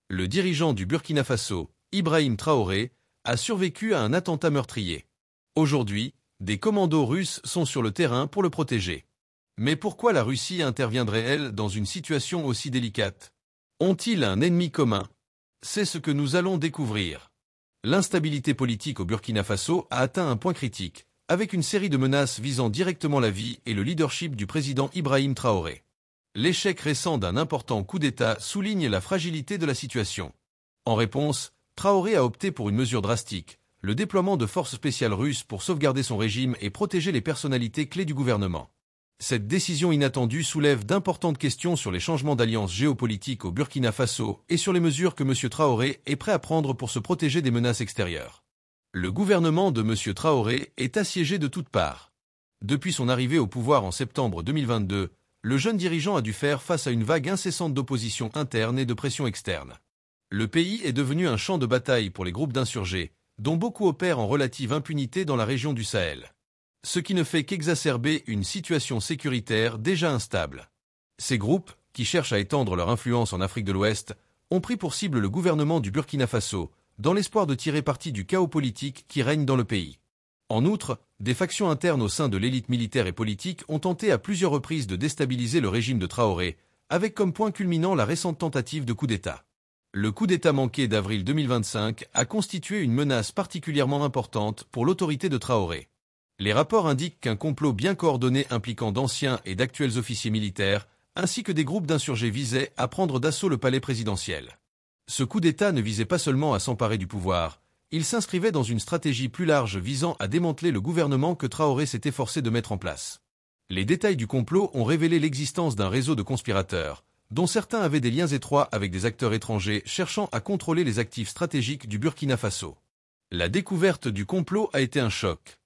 Le dirigeant du Burkina Faso, Ibrahim Traoré, a survécu à un attentat meurtrier. Aujourd'hui, des commandos russes sont sur le terrain pour le protéger. Mais pourquoi la Russie interviendrait-elle dans une situation aussi délicate? Ont-ils un ennemi commun? C'est ce que nous allons découvrir. L'instabilité politique au Burkina Faso a atteint un point critique, avec une série de menaces visant directement la vie et le leadership du président Ibrahim Traoré. L'échec récent d'un important coup d'État souligne la fragilité de la situation. En réponse, Traoré a opté pour une mesure drastique, le déploiement de forces spéciales russes pour sauvegarder son régime et protéger les personnalités clés du gouvernement. Cette décision inattendue soulève d'importantes questions sur les changements d'alliance géopolitique au Burkina Faso et sur les mesures que M. Traoré est prêt à prendre pour se protéger des menaces extérieures. Le gouvernement de M. Traoré est assiégé de toutes parts. Depuis son arrivée au pouvoir en septembre 2022, le jeune dirigeant a dû faire face à une vague incessante d'opposition interne et de pression externe. Le pays est devenu un champ de bataille pour les groupes d'insurgés, dont beaucoup opèrent en relative impunité dans la région du Sahel. Ce qui ne fait qu'exacerber une situation sécuritaire déjà instable. Ces groupes, qui cherchent à étendre leur influence en Afrique de l'Ouest, ont pris pour cible le gouvernement du Burkina Faso, dans l'espoir de tirer parti du chaos politique qui règne dans le pays. En outre, des factions internes au sein de l'élite militaire et politique ont tenté à plusieurs reprises de déstabiliser le régime de Traoré, avec comme point culminant la récente tentative de coup d'État. Le coup d'État manqué d'avril 2025 a constitué une menace particulièrement importante pour l'autorité de Traoré. Les rapports indiquent qu'un complot bien coordonné impliquant d'anciens et d'actuels officiers militaires, ainsi que des groupes d'insurgés visait à prendre d'assaut le palais présidentiel. Ce coup d'État ne visait pas seulement à s'emparer du pouvoir, il s'inscrivait dans une stratégie plus large visant à démanteler le gouvernement que Traoré s'était forcé de mettre en place. Les détails du complot ont révélé l'existence d'un réseau de conspirateurs, dont certains avaient des liens étroits avec des acteurs étrangers cherchant à contrôler les actifs stratégiques du Burkina Faso. La découverte du complot a été un choc.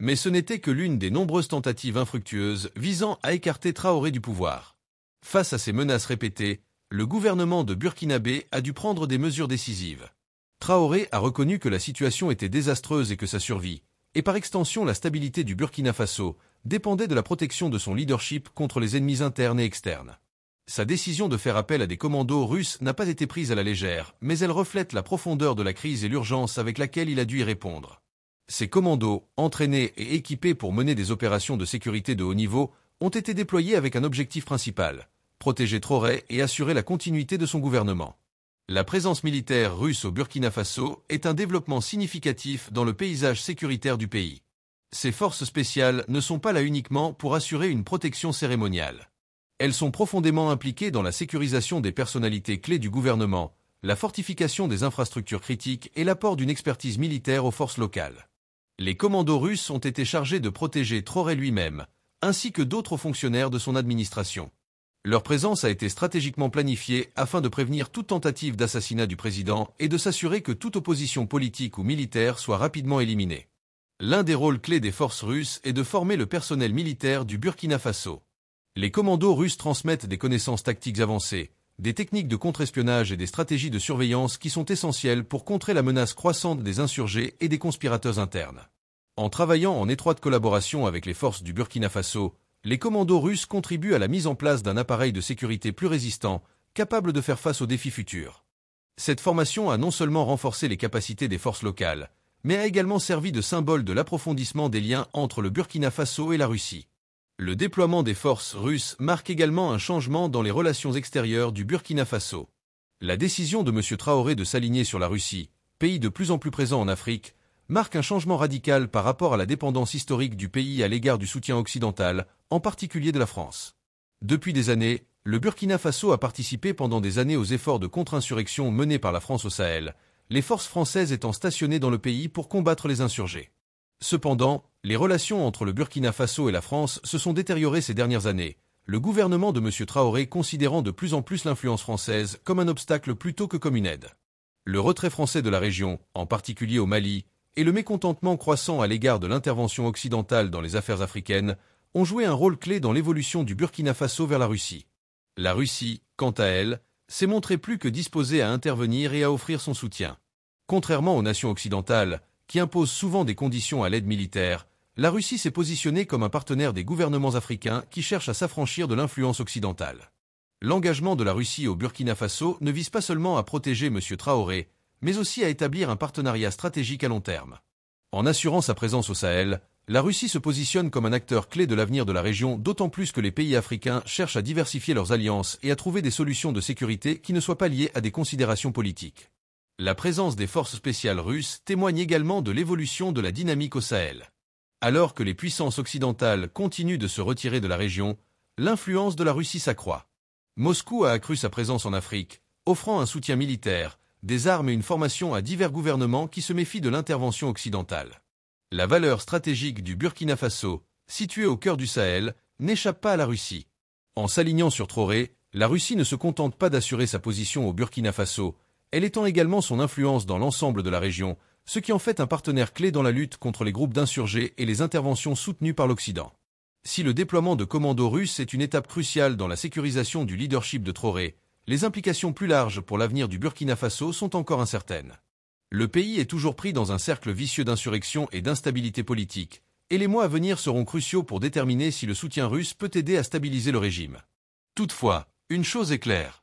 Mais ce n'était que l'une des nombreuses tentatives infructueuses visant à écarter Traoré du pouvoir. Face à ces menaces répétées, le gouvernement de Burkinabé a dû prendre des mesures décisives. Traoré a reconnu que la situation était désastreuse et que sa survie, et par extension la stabilité du Burkina Faso, dépendait de la protection de son leadership contre les ennemis internes et externes. Sa décision de faire appel à des commandos russes n'a pas été prise à la légère, mais elle reflète la profondeur de la crise et l'urgence avec laquelle il a dû y répondre. Ces commandos, entraînés et équipés pour mener des opérations de sécurité de haut niveau, ont été déployés avec un objectif principal, protéger Traoré et assurer la continuité de son gouvernement. La présence militaire russe au Burkina Faso est un développement significatif dans le paysage sécuritaire du pays. Ces forces spéciales ne sont pas là uniquement pour assurer une protection cérémoniale. Elles sont profondément impliquées dans la sécurisation des personnalités clés du gouvernement, la fortification des infrastructures critiques et l'apport d'une expertise militaire aux forces locales. Les commandos russes ont été chargés de protéger Traoré lui-même, ainsi que d'autres fonctionnaires de son administration. Leur présence a été stratégiquement planifiée afin de prévenir toute tentative d'assassinat du président et de s'assurer que toute opposition politique ou militaire soit rapidement éliminée. L'un des rôles clés des forces russes est de former le personnel militaire du Burkina Faso. Les commandos russes transmettent des connaissances tactiques avancées, des techniques de contre-espionnage et des stratégies de surveillance qui sont essentielles pour contrer la menace croissante des insurgés et des conspirateurs internes. En travaillant en étroite collaboration avec les forces du Burkina Faso, les commandos russes contribuent à la mise en place d'un appareil de sécurité plus résistant, capable de faire face aux défis futurs. Cette formation a non seulement renforcé les capacités des forces locales, mais a également servi de symbole de l'approfondissement des liens entre le Burkina Faso et la Russie. Le déploiement des forces russes marque également un changement dans les relations extérieures du Burkina Faso. La décision de M. Traoré de s'aligner sur la Russie, pays de plus en plus présent en Afrique, marque un changement radical par rapport à la dépendance historique du pays à l'égard du soutien occidental, en particulier de la France. Depuis des années, le Burkina Faso a participé pendant des années aux efforts de contre-insurrection menés par la France au Sahel, les forces françaises étant stationnées dans le pays pour combattre les insurgés. Cependant, les relations entre le Burkina Faso et la France se sont détériorées ces dernières années, le gouvernement de M. Traoré considérant de plus en plus l'influence française comme un obstacle plutôt que comme une aide. Le retrait français de la région, en particulier au Mali, et le mécontentement croissant à l'égard de l'intervention occidentale dans les affaires africaines ont joué un rôle clé dans l'évolution du Burkina Faso vers la Russie. La Russie, quant à elle, s'est montrée plus que disposée à intervenir et à offrir son soutien. Contrairement aux nations occidentales, qui imposent souvent des conditions à l'aide militaire, la Russie s'est positionnée comme un partenaire des gouvernements africains qui cherchent à s'affranchir de l'influence occidentale. L'engagement de la Russie au Burkina Faso ne vise pas seulement à protéger M. Traoré, mais aussi à établir un partenariat stratégique à long terme. En assurant sa présence au Sahel, la Russie se positionne comme un acteur clé de l'avenir de la région, d'autant plus que les pays africains cherchent à diversifier leurs alliances et à trouver des solutions de sécurité qui ne soient pas liées à des considérations politiques. La présence des forces spéciales russes témoigne également de l'évolution de la dynamique au Sahel. Alors que les puissances occidentales continuent de se retirer de la région, l'influence de la Russie s'accroît. Moscou a accru sa présence en Afrique, offrant un soutien militaire, des armes et une formation à divers gouvernements qui se méfient de l'intervention occidentale. La valeur stratégique du Burkina Faso, situé au cœur du Sahel, n'échappe pas à la Russie. En s'alignant sur Traoré, la Russie ne se contente pas d'assurer sa position au Burkina Faso, elle étend également son influence dans l'ensemble de la région, ce qui en fait un partenaire clé dans la lutte contre les groupes d'insurgés et les interventions soutenues par l'Occident. Si le déploiement de commandos russes est une étape cruciale dans la sécurisation du leadership de Traoré, les implications plus larges pour l'avenir du Burkina Faso sont encore incertaines. Le pays est toujours pris dans un cercle vicieux d'insurrection et d'instabilité politique, et les mois à venir seront cruciaux pour déterminer si le soutien russe peut aider à stabiliser le régime. Toutefois, une chose est claire.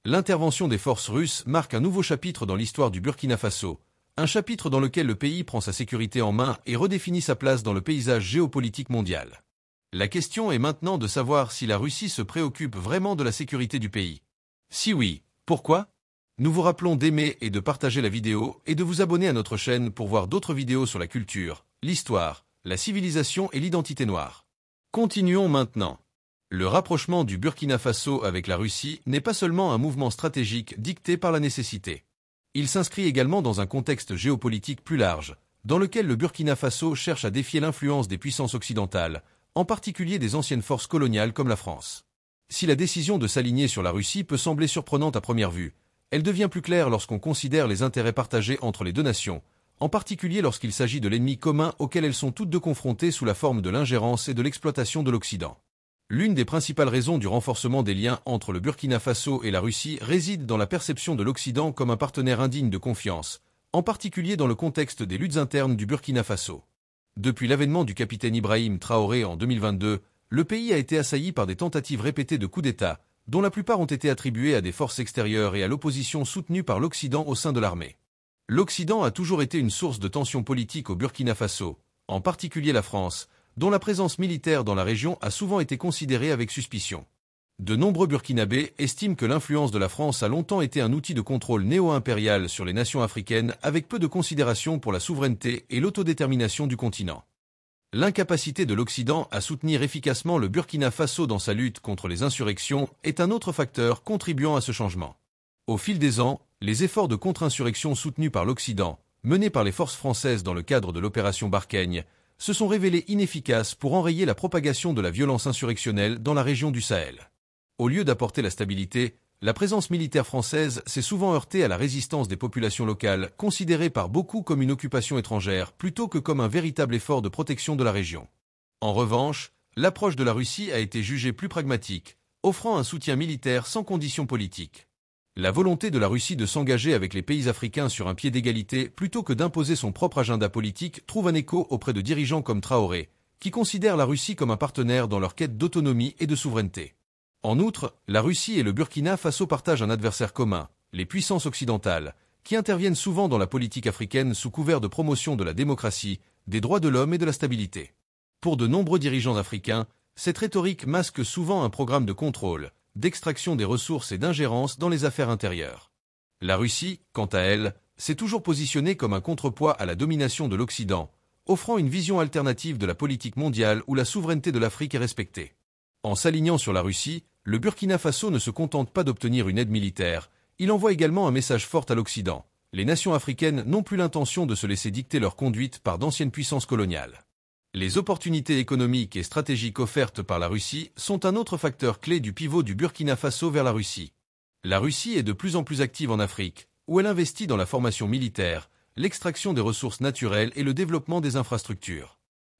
L'intervention des forces russes marque un nouveau chapitre dans l'histoire du Burkina Faso, un chapitre dans lequel le pays prend sa sécurité en main et redéfinit sa place dans le paysage géopolitique mondial. La question est maintenant de savoir si la Russie se préoccupe vraiment de la sécurité du pays. Si oui, pourquoi ? Nous vous rappelons d'aimer et de partager la vidéo et de vous abonner à notre chaîne pour voir d'autres vidéos sur la culture, l'histoire, la civilisation et l'identité noire. Continuons maintenant. Le rapprochement du Burkina Faso avec la Russie n'est pas seulement un mouvement stratégique dicté par la nécessité. Il s'inscrit également dans un contexte géopolitique plus large, dans lequel le Burkina Faso cherche à défier l'influence des puissances occidentales, en particulier des anciennes forces coloniales comme la France. Si la décision de s'aligner sur la Russie peut sembler surprenante à première vue, elle devient plus claire lorsqu'on considère les intérêts partagés entre les deux nations, en particulier lorsqu'il s'agit de l'ennemi commun auquel elles sont toutes deux confrontées sous la forme de l'ingérence et de l'exploitation de l'Occident. L'une des principales raisons du renforcement des liens entre le Burkina Faso et la Russie réside dans la perception de l'Occident comme un partenaire indigne de confiance, en particulier dans le contexte des luttes internes du Burkina Faso. Depuis l'avènement du capitaine Ibrahim Traoré en 2022, le pays a été assailli par des tentatives répétées de coups d'État, dont la plupart ont été attribuées à des forces extérieures et à l'opposition soutenue par l'Occident au sein de l'armée. L'Occident a toujours été une source de tensions politiques au Burkina Faso, en particulier la France, dont la présence militaire dans la région a souvent été considérée avec suspicion. De nombreux Burkinabés estiment que l'influence de la France a longtemps été un outil de contrôle néo-impérial sur les nations africaines avec peu de considération pour la souveraineté et l'autodétermination du continent. L'incapacité de l'Occident à soutenir efficacement le Burkina Faso dans sa lutte contre les insurrections est un autre facteur contribuant à ce changement. Au fil des ans, les efforts de contre-insurrection soutenus par l'Occident, menés par les forces françaises dans le cadre de l'opération Barkhane, se sont révélés inefficaces pour enrayer la propagation de la violence insurrectionnelle dans la région du Sahel. Au lieu d'apporter la stabilité, la présence militaire française s'est souvent heurtée à la résistance des populations locales, considérée par beaucoup comme une occupation étrangère plutôt que comme un véritable effort de protection de la région. En revanche, l'approche de la Russie a été jugée plus pragmatique, offrant un soutien militaire sans conditions politiques. La volonté de la Russie de s'engager avec les pays africains sur un pied d'égalité plutôt que d'imposer son propre agenda politique trouve un écho auprès de dirigeants comme Traoré, qui considèrent la Russie comme un partenaire dans leur quête d'autonomie et de souveraineté. En outre, la Russie et le Burkina Faso partagent un adversaire commun, les puissances occidentales, qui interviennent souvent dans la politique africaine sous couvert de promotion de la démocratie, des droits de l'homme et de la stabilité. Pour de nombreux dirigeants africains, cette rhétorique masque souvent un programme de contrôle, d'extraction des ressources et d'ingérence dans les affaires intérieures. La Russie, quant à elle, s'est toujours positionnée comme un contrepoids à la domination de l'Occident, offrant une vision alternative de la politique mondiale où la souveraineté de l'Afrique est respectée. En s'alignant sur la Russie, le Burkina Faso ne se contente pas d'obtenir une aide militaire, il envoie également un message fort à l'Occident. Les nations africaines n'ont plus l'intention de se laisser dicter leur conduite par d'anciennes puissances coloniales. Les opportunités économiques et stratégiques offertes par la Russie sont un autre facteur clé du pivot du Burkina Faso vers la Russie. La Russie est de plus en plus active en Afrique, où elle investit dans la formation militaire, l'extraction des ressources naturelles et le développement des infrastructures.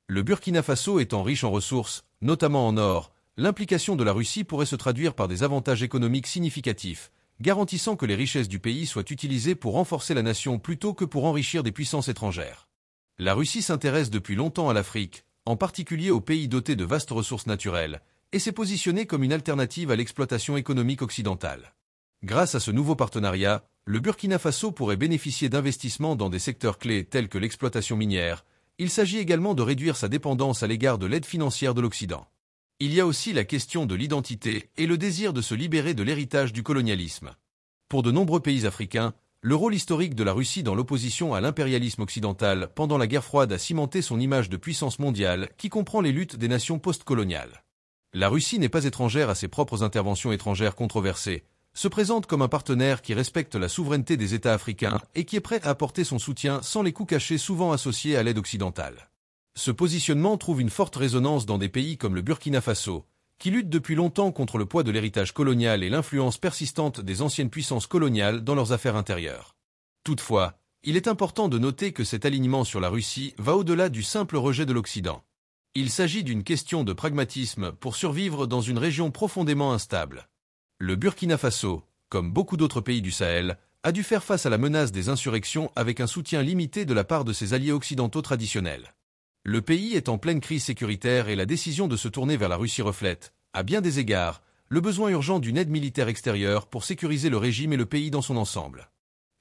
Le Burkina Faso étant riche en ressources, notamment en or, l'implication de la Russie pourrait se traduire par des avantages économiques significatifs, garantissant que les richesses du pays soient utilisées pour renforcer la nation plutôt que pour enrichir des puissances étrangères. La Russie s'intéresse depuis longtemps à l'Afrique, en particulier aux pays dotés de vastes ressources naturelles, et s'est positionné comme une alternative à l'exploitation économique occidentale. Grâce à ce nouveau partenariat, le Burkina Faso pourrait bénéficier d'investissements dans des secteurs clés tels que l'exploitation minière. Il s'agit également de réduire sa dépendance à l'égard de l'aide financière de l'Occident. Il y a aussi la question de l'identité et le désir de se libérer de l'héritage du colonialisme. Pour de nombreux pays africains, le rôle historique de la Russie dans l'opposition à l'impérialisme occidental pendant la guerre froide a cimenté son image de puissance mondiale qui comprend les luttes des nations post-coloniales. La Russie n'est pas étrangère à ses propres interventions étrangères controversées, se présente comme un partenaire qui respecte la souveraineté des États africains et qui est prêt à apporter son soutien sans les coûts cachés souvent associés à l'aide occidentale. Ce positionnement trouve une forte résonance dans des pays comme le Burkina Faso, qui lutte depuis longtemps contre le poids de l'héritage colonial et l'influence persistante des anciennes puissances coloniales dans leurs affaires intérieures. Toutefois, il est important de noter que cet alignement sur la Russie va au-delà du simple rejet de l'Occident. Il s'agit d'une question de pragmatisme pour survivre dans une région profondément instable. Le Burkina Faso, comme beaucoup d'autres pays du Sahel, a dû faire face à la menace des insurrections avec un soutien limité de la part de ses alliés occidentaux traditionnels. Le pays est en pleine crise sécuritaire et la décision de se tourner vers la Russie reflète, à bien des égards, le besoin urgent d'une aide militaire extérieure pour sécuriser le régime et le pays dans son ensemble.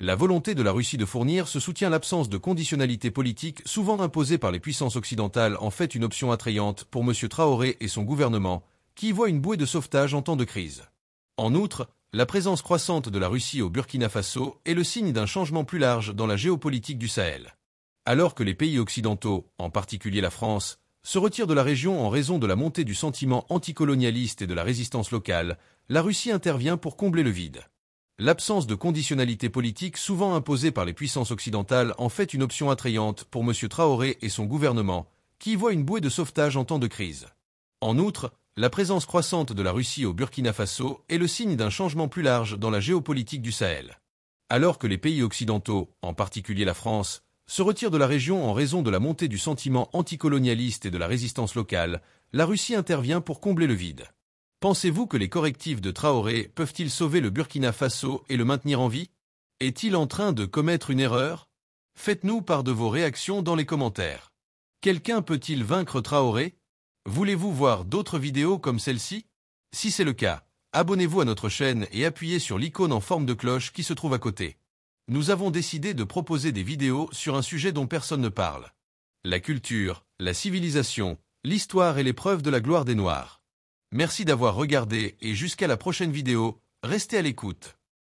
La volonté de la Russie de fournir ce soutien à l'absence de conditionnalité politique souvent imposée par les puissances occidentales en fait une option attrayante pour M. Traoré et son gouvernement, qui y voient une bouée de sauvetage en temps de crise. En outre, la présence croissante de la Russie au Burkina Faso est le signe d'un changement plus large dans la géopolitique du Sahel. Alors que les pays occidentaux, en particulier la France, se retirent de la région en raison de la montée du sentiment anticolonialiste et de la résistance locale, la Russie intervient pour combler le vide. L'absence de conditionnalité politique souvent imposée par les puissances occidentales en fait une option attrayante pour M. Traoré et son gouvernement, qui y voient une bouée de sauvetage en temps de crise. En outre, la présence croissante de la Russie au Burkina Faso est le signe d'un changement plus large dans la géopolitique du Sahel. Alors que les pays occidentaux, en particulier la France, se retire de la région en raison de la montée du sentiment anticolonialiste et de la résistance locale, la Russie intervient pour combler le vide. Pensez-vous que les correctifs de Traoré peuvent-ils sauver le Burkina Faso et le maintenir en vie? Est-il en train de commettre une erreur? Faites-nous part de vos réactions dans les commentaires. Quelqu'un peut-il vaincre Traoré? Voulez-vous voir d'autres vidéos comme celle-ci? Si c'est le cas, abonnez-vous à notre chaîne et appuyez sur l'icône en forme de cloche qui se trouve à côté. Nous avons décidé de proposer des vidéos sur un sujet dont personne ne parle. La culture, la civilisation, l'histoire et l'épreuve de la gloire des Noirs. Merci d'avoir regardé et jusqu'à la prochaine vidéo, restez à l'écoute.